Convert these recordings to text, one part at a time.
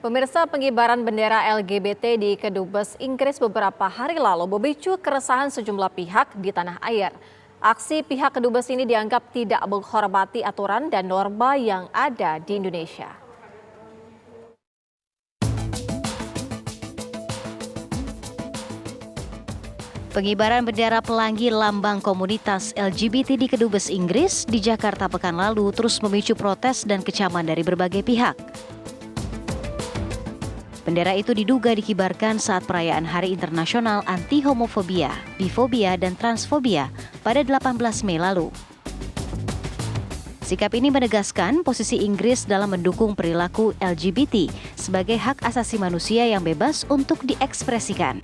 Pemirsa, pengibaran bendera LGBT di Kedubes Inggris beberapa hari lalu memicu keresahan sejumlah pihak di tanah air. Aksi pihak Kedubes ini dianggap tidak menghormati aturan dan norma yang ada di Indonesia. Pengibaran bendera pelangi lambang komunitas LGBT di Kedubes Inggris di Jakarta pekan lalu terus memicu protes dan kecaman dari berbagai pihak. Bendera itu diduga dikibarkan saat perayaan Hari Internasional Anti Homofobia, Bifobia, dan Transfobia pada 18 Mei lalu. Sikap ini menegaskan posisi Inggris dalam mendukung perilaku LGBT sebagai hak asasi manusia yang bebas untuk diekspresikan.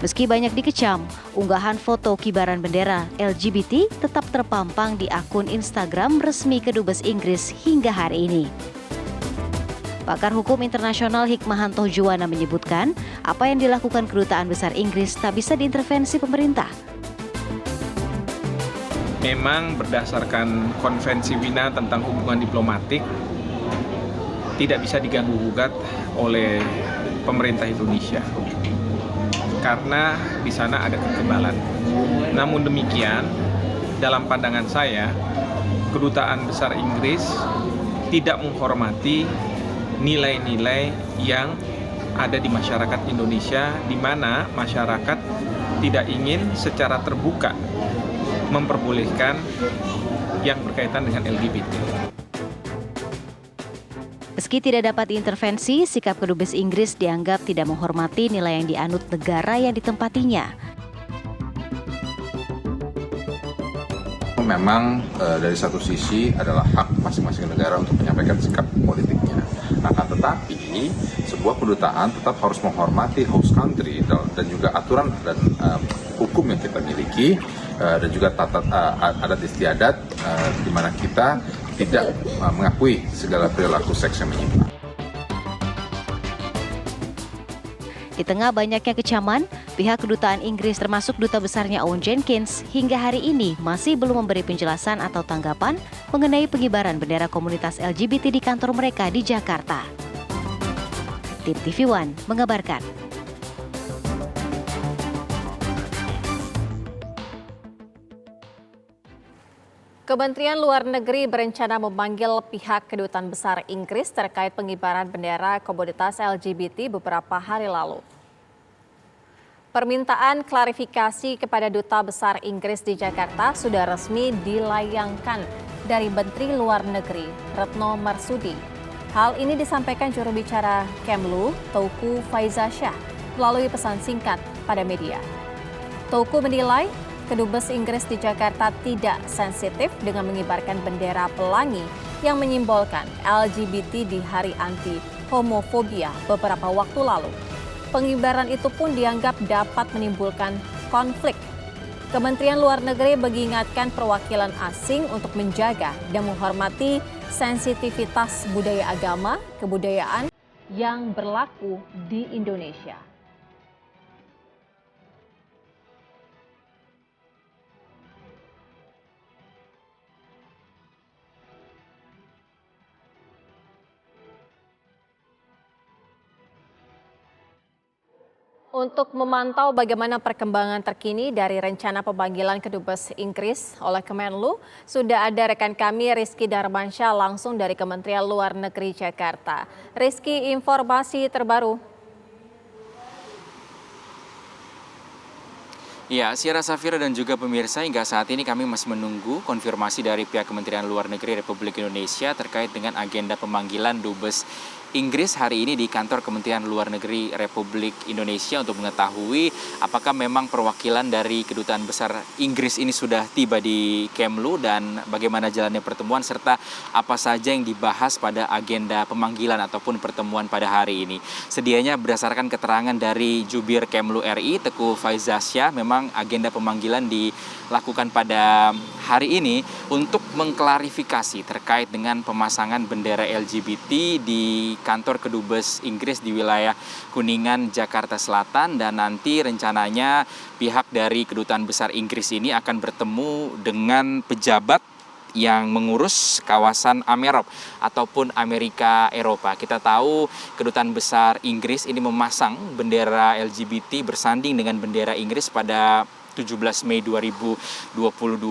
Meski banyak dikecam, unggahan foto kibaran bendera LGBT tetap terpampang di akun Instagram resmi Kedubes Inggris hingga hari ini. Pakar Hukum Internasional Hikmahanto Juwana menyebutkan, apa yang dilakukan Kedutaan Besar Inggris tak bisa diintervensi pemerintah. Memang berdasarkan Konvensi Wina tentang hubungan diplomatik, tidak bisa diganggu-gugat oleh pemerintah Indonesia. Karena di sana ada kekebalan. Namun demikian, dalam pandangan saya, Kedutaan Besar Inggris tidak menghormati nilai-nilai yang ada di masyarakat Indonesia, di mana masyarakat tidak ingin secara terbuka memperbolehkan yang berkaitan dengan LGBT. Meski tidak dapat diintervensi, sikap Kedubes Inggris dianggap tidak menghormati nilai yang dianut negara yang ditempatinya. Memang dari satu sisi adalah hak masing-masing negara untuk menyampaikan sikap politiknya. Akan tetapi sebuah kedutaan tetap harus menghormati host country dan juga aturan dan hukum yang kita miliki dan juga adat istiadat di mana kita tidak mengakui segala perilaku seks yang menyimpang. Di tengah banyaknya kecaman, pihak Kedutaan Inggris termasuk Duta Besarnya Owen Jenkins hingga hari ini masih belum memberi penjelasan atau tanggapan mengenai pengibaran bendera komunitas LGBT di kantor mereka di Jakarta. Tim TV One mengabarkan. Kementerian Luar Negeri berencana memanggil pihak Kedutaan Besar Inggris terkait pengibaran bendera komunitas LGBT beberapa hari lalu. Permintaan klarifikasi kepada Duta Besar Inggris di Jakarta sudah resmi dilayangkan dari Menteri Luar Negeri Retno Marsudi. Hal ini disampaikan juru bicara Kemlu, Teuku Faizasyah, melalui pesan singkat pada media. Teuku menilai Kedubes Inggris di Jakarta tidak sensitif dengan mengibarkan bendera pelangi yang menyimbolkan LGBT di Hari Anti Homofobia beberapa waktu lalu. Pengibaran itu pun dianggap dapat menimbulkan konflik. Kementerian Luar Negeri mengingatkan perwakilan asing untuk menjaga dan menghormati sensitivitas budaya agama, kebudayaan yang berlaku di Indonesia. Untuk memantau bagaimana perkembangan terkini dari rencana pemanggilan Kedubes Inggris oleh Kemenlu, sudah ada rekan kami Rizky Darmansyah langsung dari Kementerian Luar Negeri Jakarta. Rizky, informasi terbaru. Ya, Syara Safira dan juga pemirsa, hingga saat ini kami masih menunggu konfirmasi dari pihak Kementerian Luar Negeri Republik Indonesia terkait dengan agenda pemanggilan Dubes Inggris hari ini di kantor Kementerian Luar Negeri Republik Indonesia untuk mengetahui apakah memang perwakilan dari Kedutaan Besar Inggris ini sudah tiba di Kemlu dan bagaimana jalannya pertemuan serta apa saja yang dibahas pada agenda pemanggilan ataupun pertemuan pada hari ini. Sedianya berdasarkan keterangan dari Jubir Kemlu RI Teuku Faizasyah, memang agenda pemanggilan dilakukan pada hari ini untuk mengklarifikasi terkait dengan pemasangan bendera LGBT di kantor Kedubes Inggris di wilayah Kuningan, Jakarta Selatan, dan nanti rencananya pihak dari Kedutaan Besar Inggris ini akan bertemu dengan pejabat yang mengurus kawasan AMEROP ataupun Amerika Eropa. Kita tahu Kedutaan Besar Inggris ini memasang bendera LGBT bersanding dengan bendera Inggris pada 17 Mei 2022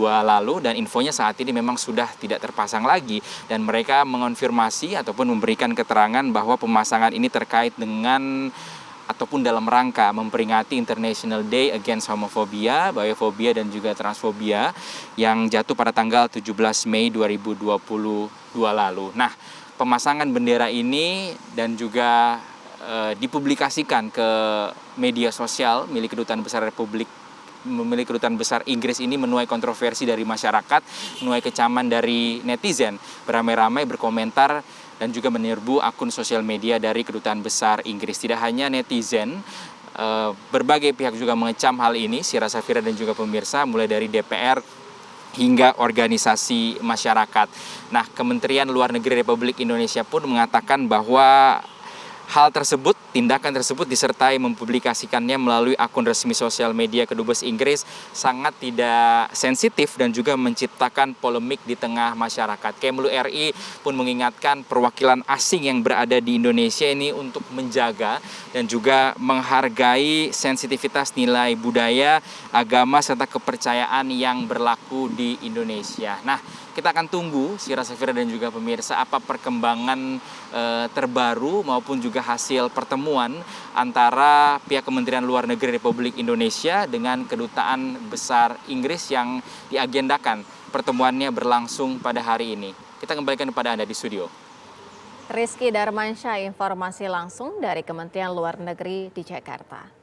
lalu, dan infonya saat ini memang sudah tidak terpasang lagi, dan mereka mengonfirmasi ataupun memberikan keterangan bahwa pemasangan ini terkait dengan ataupun dalam rangka memperingati International Day Against Homophobia, Biphobia, dan juga Transphobia yang jatuh pada tanggal 17 Mei 2022 lalu. Nah, pemasangan bendera ini dan juga dipublikasikan ke media sosial milik Kedutaan Besar Inggris ini menuai kontroversi dari masyarakat, menuai kecaman dari netizen, beramai-ramai berkomentar dan juga menyerbu akun sosial media dari Kedutaan Besar Inggris. Tidak hanya netizen, berbagai pihak juga mengecam hal ini, Sira Safira dan juga pemirsa, mulai dari DPR hingga organisasi masyarakat. Nah, Kementerian Luar Negeri Republik Indonesia pun mengatakan bahwa hal tersebut, tindakan tersebut disertai mempublikasikannya melalui akun resmi sosial media Kedubes Inggris sangat tidak sensitif dan juga menciptakan polemik di tengah masyarakat. Kemlu RI pun mengingatkan perwakilan asing yang berada di Indonesia ini untuk menjaga dan juga menghargai sensitivitas nilai budaya, agama, serta kepercayaan yang berlaku di Indonesia. Nah, kita akan tunggu, Sira Safira dan juga pemirsa, apa perkembangan terbaru maupun juga hasil pertemuan antara pihak Kementerian Luar Negeri Republik Indonesia dengan Kedutaan Besar Inggris yang diagendakan pertemuannya berlangsung pada hari ini. Kita kembalikan kepada Anda di studio. Rizky Darmansyah, informasi langsung dari Kementerian Luar Negeri di Jakarta.